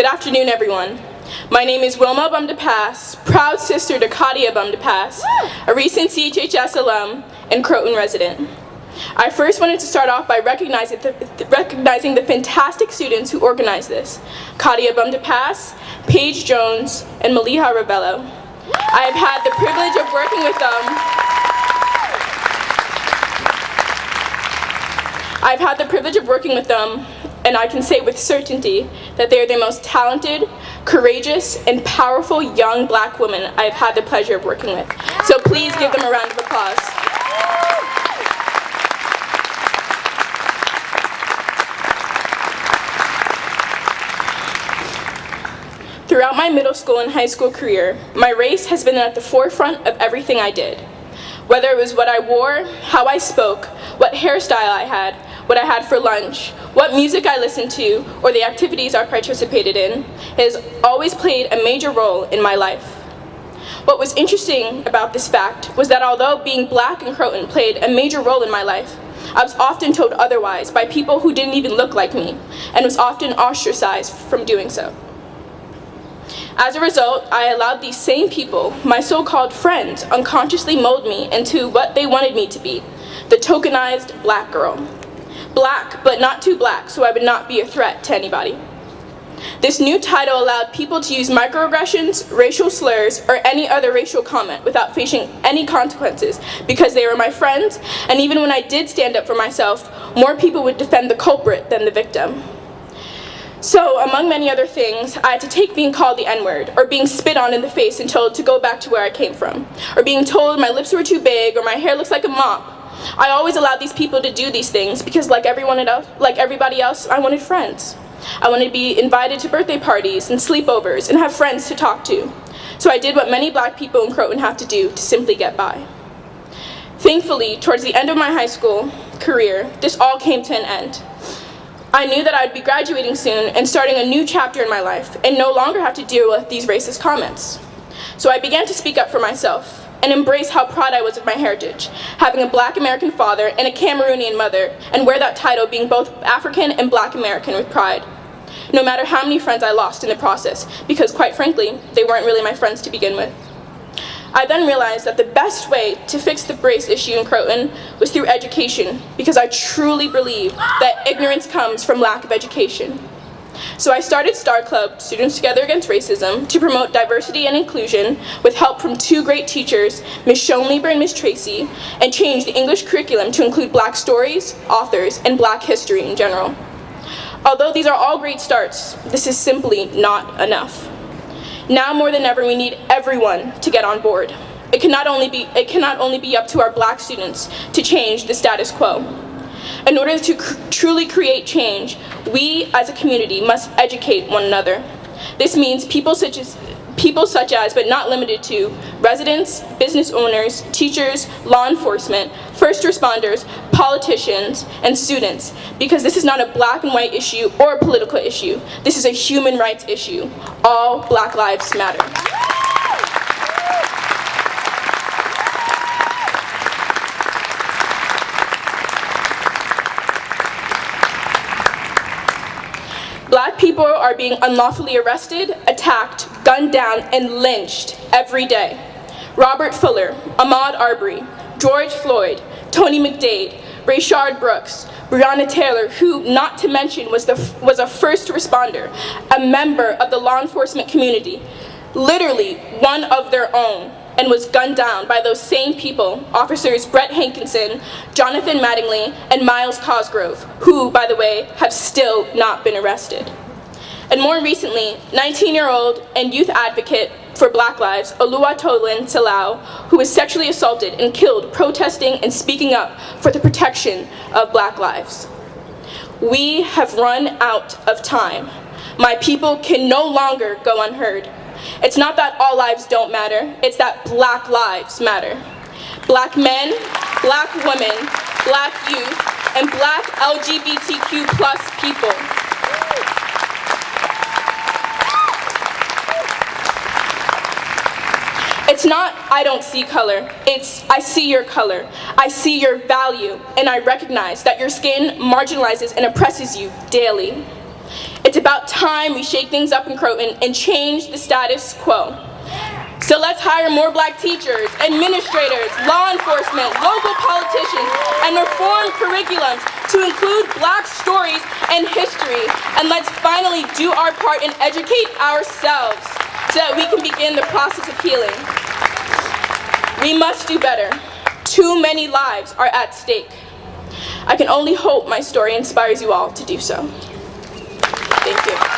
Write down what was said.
Good afternoon, everyone. My name is Wilma Abam-DePass, proud sister to Abam-DePass, a recent CHHS alum and Croton resident. I first wanted to start off by recognizing the fantastic students who organized this: Abam-DePass, Paige Jones, and Maliha Ravello. I have had the privilege of working with them. And I can say with certainty that they are the most talented, courageous, and powerful young Black women I have had the pleasure of working with. So please give them a round of applause. Throughout my middle school and high school career, my race has been at the forefront of everything I did. Whether it was what I wore, how I spoke, what hairstyle I had, what I had for lunch, what music I listened to, or the activities I participated in, it has always played a major role in my life. What was interesting about this fact was that although being Black in Croton played a major role in my life, I was often told otherwise by people who didn't even look like me, and was often ostracized from doing so. As a result, I allowed these same people, my so-called friends, unconsciously mold me into what they wanted me to be, the tokenized Black girl. Black, but not too Black, so I would not be a threat to anybody. This new title allowed people to use microaggressions, racial slurs, or any other racial comment without facing any consequences because they were my friends, and even when I did stand up for myself, more people would defend the culprit than the victim. So, among many other things, I had to take being called the N-word, or being spit on in the face and told to go back to where I came from, or being told my lips were too big, or my hair looks like a mop. I always allowed these people to do these things because, like everybody else, I wanted friends. I wanted to be invited to birthday parties and sleepovers and have friends to talk to. So I did what many Black people in Croton have to do to simply get by. Thankfully, towards the end of my high school career, this all came to an end. I knew that I would be graduating soon and starting a new chapter in my life and no longer have to deal with these racist comments. So I began to speak up for myself and embrace how proud I was of my heritage, having a Black American father and a Cameroonian mother, and wear that title being both African and Black American with pride. No matter how many friends I lost in the process, because quite frankly, they weren't really my friends to begin with. I then realized that the best way to fix the race issue in Croton was through education, because I truly believe that ignorance comes from lack of education. So I started Star Club, Students Together Against Racism, to promote diversity and inclusion with help from two great teachers, Ms. Schoenlieber and Ms. Tracy, and changed the English curriculum to include Black stories, authors, and Black history in general. Although these are all great starts, this is simply not enough. Now more than ever, we need everyone to get on board. It cannot only be up to our Black students to change the status quo. In order to truly create change, we as a community must educate one another. This means people such as, but not limited to, residents, business owners, teachers, law enforcement, first responders, politicians, and students, because this is not a Black and white issue or a political issue. This is a human rights issue. All Black lives matter. Black people are being unlawfully arrested, attacked, gunned down, and lynched every day. Robert Fuller, Ahmaud Arbery, George Floyd, Tony McDade, Rayshard Brooks, Breonna Taylor, who, not to mention, was a first responder, a member of the law enforcement community, literally one of their own, and was gunned down by those same people, officers Brett Hankinson, Jonathan Mattingly, and Miles Cosgrove, who, by the way, have still not been arrested. And more recently, 19-year-old and youth advocate for Black lives, Oluwatoyin Salau, who was sexually assaulted and killed protesting and speaking up for the protection of Black lives. We have run out of time. My people can no longer go unheard. It's not that all lives don't matter, it's that Black lives matter. Black men, Black women, Black youth, and Black LGBTQ+ people. It's not, I don't see color, it's, I see your color. I see your value, and I recognize that your skin marginalizes and oppresses you daily. It's about time we shake things up in Croton and change the status quo. So let's hire more Black teachers, administrators, law enforcement, local politicians, and reform curriculums to include Black stories and history. And let's finally do our part and educate ourselves so that we can begin the process of healing. We must do better. Too many lives are at stake. I can only hope my story inspires you all to do so. Thank you.